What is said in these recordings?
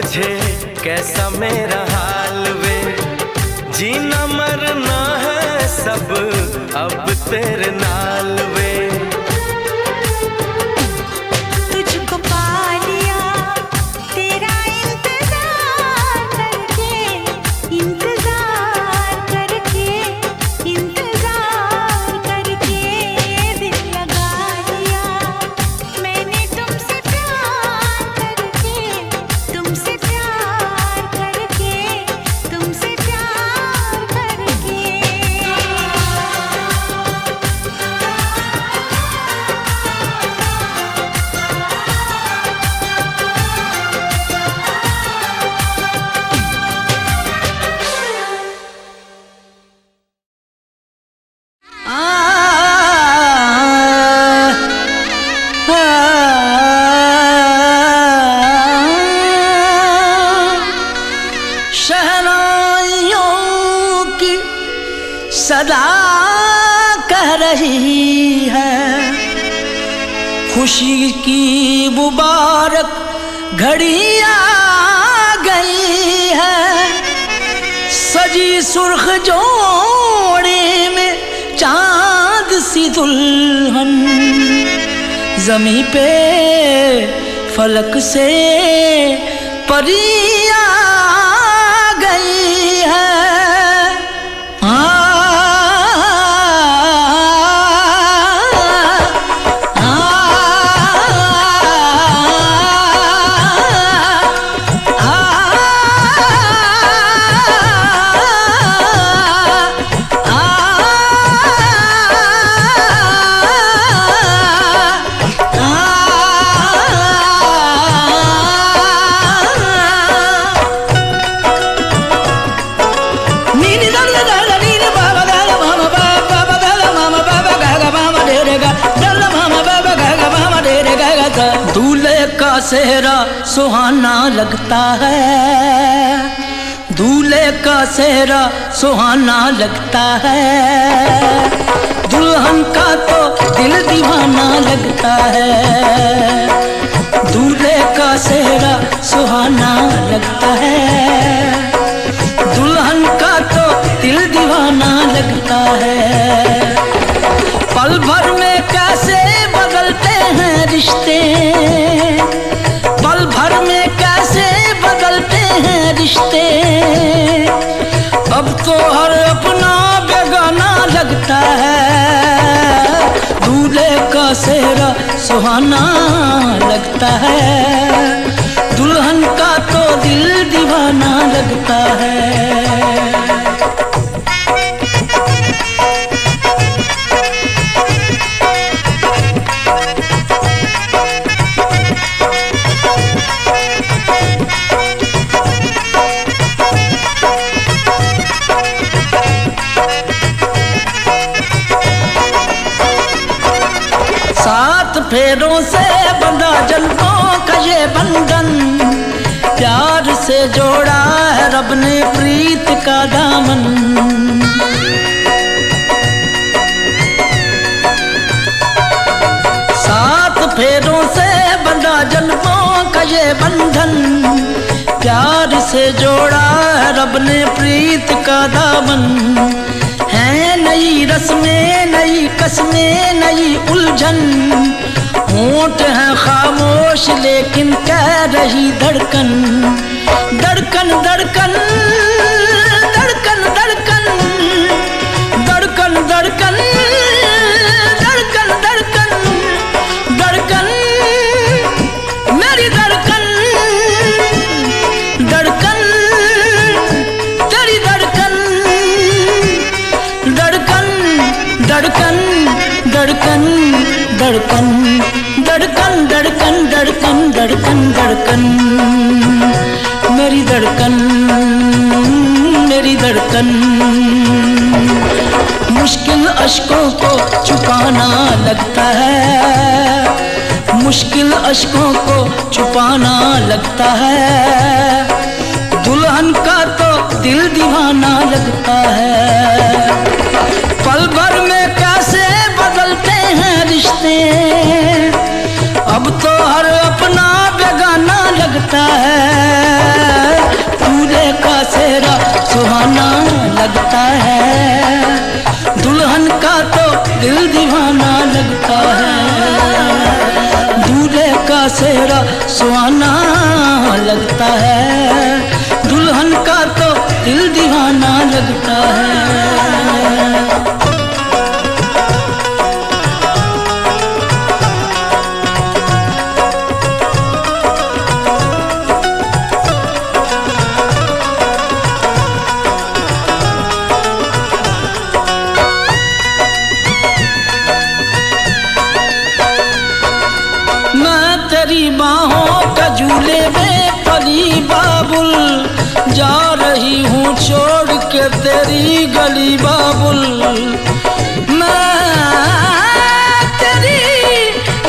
तुझे कैसा मेरा हाल वे, जीना मरना है सब अब तेरे नाल वे। तुझको पा लिया तेरा इंतजार करके, इंतजार करके, इंतजार करके दिल लगा लिया मैंने तुमसे प्यार करके, तुमसे प्यार करके, तुमसे प्यार करके। शहनाइयों की सदा कह रही है, खुशी की मुबारक घड़ी आ गई है। सजी सुर्ख जोड़े में चांद सी दुल्हन, जमी पे फलक से परी आ गई है। दूल्हे का सेहरा सुहाना लगता है, दूल्हे का सेहरा सुहाना लगता है। दुल्हन का तो दिल दीवाना लगता है, दूल्हे का सेहरा सुहाना लगता है। दुल्हन का तो दिल दीवाना लगता है। पल भर में कैसे बदलते हैं रिश्ते, पल भर में कैसे बदलते हैं रिश्ते। अब तो हर अपना बेगाना लगता है, दूल्हे का सेहरा सुहाना लगता है। दुल्हन का तो दिल दीवाना लगता है। सात फेरों से बंधा जन्मों का ये बंधन, प्यार से जोड़ा है रब ने प्रीत का दामन। सात फेरों से बंधा जन्मों का ये बंधन, प्यार से जोड़ा है रब ने प्रीत का दामन। है नई रस्में, नई कस्में, नई उलझन। होंठ हैं खामोश लेकिन कह रही धड़कन, धड़कन धड़कन धड़कन धड़कन धड़कन धड़कन धड़कन धड़कन धड़कन मेरी धड़कन, धड़कन तेरी धड़कन, धड़कन धड़कन धड़कन धड़कन धड़कन धड़कन धड़कन धड़कन धड़कन मेरी धड़कन, मेरी धड़कन। मुश्किल अश्कों को छुपाना लगता है, मुश्किल अश्कों को छुपाना लगता है। दुल्हन का तो दिल दीवाना लगता है। पल भर में कैसे बदलते हैं रिश्ते, अब तो हर अपना बेगाना लगता है। सुहाना लगता है, दुल्हन का तो दिल दीवाना लगता है। तेरी बाहों का झूले में पली बाबुल, जा रही हूँ छोड़ के तेरी गली बाबुल। मैं तेरी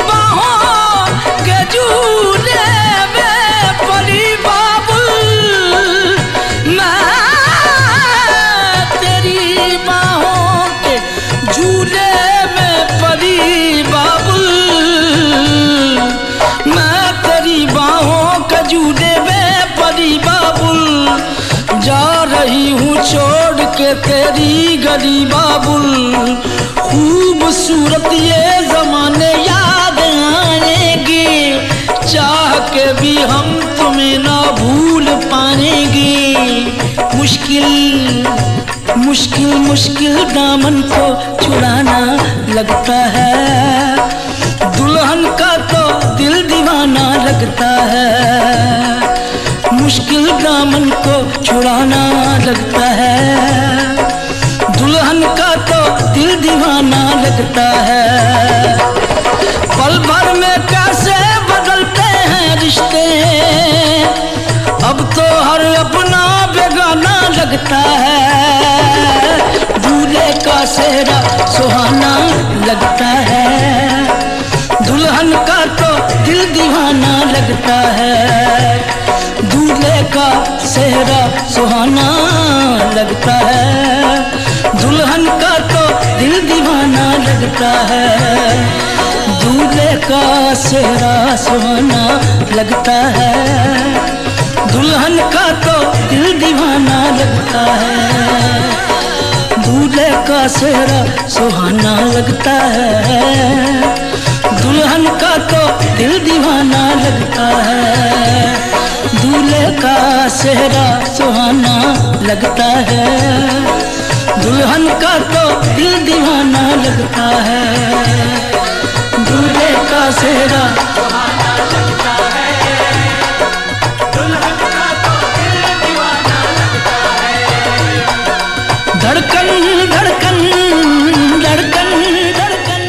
बाहों के झूले में पली बाबुल, मैं तेरी बाहों के झूले में पली बाबुल, मैं तेरी बाहों का झूले में पली बाबुल, जा रही हूँ छोड़ के तेरी गली बाबुल। खूबसूरत ये जमाने याद आएंगे, चाह के भी हम तुम्हें ना भूल पाएंगे। मुश्किल मुश्किल मुश्किल दामन को छुड़ाना लगता है, दुल्हन का तो दिल दीवाना लगता है। मुश्किल दामन को छुड़ाना लगता है, दुल्हन का तो दिल दीवाना लगता है। पल भर में कैसे बदलते हैं रिश्ते, अब तो हर अपना बेगाना लगता है। दूल्हे का सेहरा सुहाना लगता है, दुल्हन का तो दिल दीवाना लगता है। दूल्हे का सेहरा सुहाना लगता है, दुल्हन का तो दिल दीवाना लगता है। दूल्हे का सेहरा सुहाना लगता है, दुल्हन का तो दिल दीवाना लगता है। दूल्हे का सेहरा सुहाना लगता है, दुल्हन का तो दिल दीवाना लगता है। दूल्हे का सेहरा सुहाना लगता है, दुल्हन का तो दिल दीवाना लगता है। दूल्हे का सेहरा सुहाना लगता है, दुल्हन का तो दिल दीवाना लगता है। धड़कन धड़कन धड़कन धड़कन।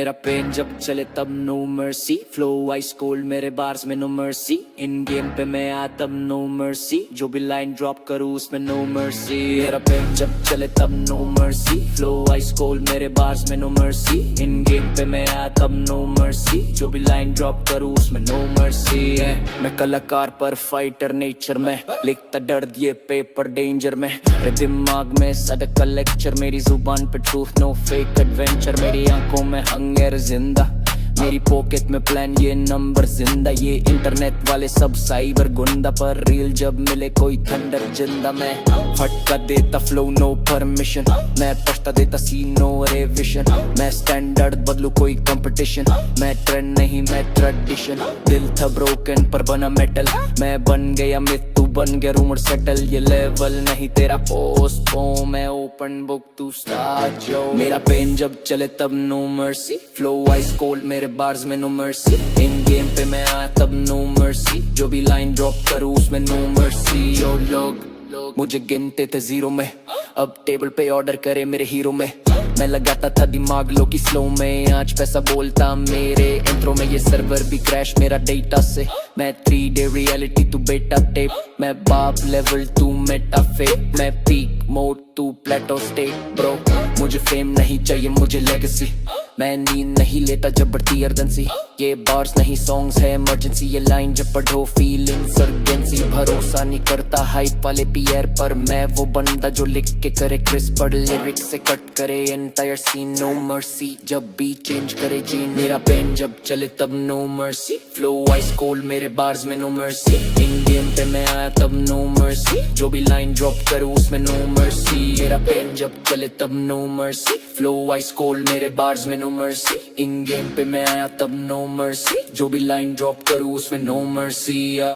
मेरा पेन जब चले तब no mercy, flow ice cold मेरे बार्स में नो मर्सी, इन गेम पे मैं आया तब नो मर्सी, जो भी लाइन ड्रॉप करूँ उसमें नो मर्सी। मेरा पेन जब चले तब no mercy, flow ice cold मेरे बार्स में नो मर्सी, इन गेम पे मैं आया तब नो मर्सी, जो भी लाइन ड्रॉप करूँ उसमें नो मर्सी। मैं कलाकार पर फाइटर नेचर में, लिखता दर्द ये पेपर डेंजर में, मेरे दिमाग में सड़क का लेक्चर, मेरी जुबान पे ट्रूथ नो फेक एडवेंचर, मेरी आंखों में हंगर जिंदा, मेरी पॉकेट में प्लान ये नंबर जिंदा, ये इंटरनेट वाले सब साइबर गुंडा, पर रील जब मिले कोई थंडर जिंदा, मैं फटका देता फ्लो नो परमिशन, मैं पछता देता सी नो रिविजन, मैं स्टैंडर्ड बदलू कोई कंपटीशन, मैं ट्रेंड नहीं मैं ट्रेडिशन, दिल था ब्रोकन पर बना मेटल, मैं बन गया मिथ तू बन गया रूमर सेटल, ये लेवल नहीं तेरा पोस्ट पो, मैं ओपन बुक तू स्टार्ट जो। मेरा पेन जब चले तब no mercy, flow ice cold मेरे बार्स में नो मर्सी, इन गेम पे मैं आया तब नो मर्सी, जो भी लाइन ड्रॉप करूँ उसमें नो मर्सी। जो लोग मुझे गिनते थे जीरो में, अब टेबल पे ऑर्डर करे मेरे हीरो में, मैं लगाता था दिमाग लो की स्लो में, आज पैसा बोलता मेरे इंट्रो में, ये सर्वर भी क्रैश मेरा डेटा से, मैं 3D रियलिटी तू बेटा टेप, मैं बाप लेवल तू मेटा फेक, मैं पीक मोड तू प्लेटो स्टेट ब्रो, मुझे फेम नहीं चाहिए मुझे लेगेसी, मैं नींद नहीं लेता जब बढ़ती अर्जेंसी, ये बार्स नहीं सॉन्ग्स है इमरजेंसी, ये लाइन जब पढ़ो फील इंसर्जेंसी, भरोसा नहीं करता हाइप वाले पीयर पर, मैं वो बंदा जो लिख के करे क्रिस्प पर, लिरिक्स से कट करे एंटायर सीन, नो मर्सी जब बीट चेंज करे जीन, मेरा पेन जब चले तब no mercy, flow ice cold मेरे बार्स में नो मर्सी, इन गेम पे मैं आया तब नो मर्सी, जो भी लाइन ड्रॉप करूँ उसमें नो मर्सी। मेरा पेन जब चले तब no mercy, flow ice cold मेरे बार्स में नो मर्सी, इन गेम पे मैं आया तब नो मर्सी, जो भी लाइन ड्रॉप करूँ उसमें नो मर्सी।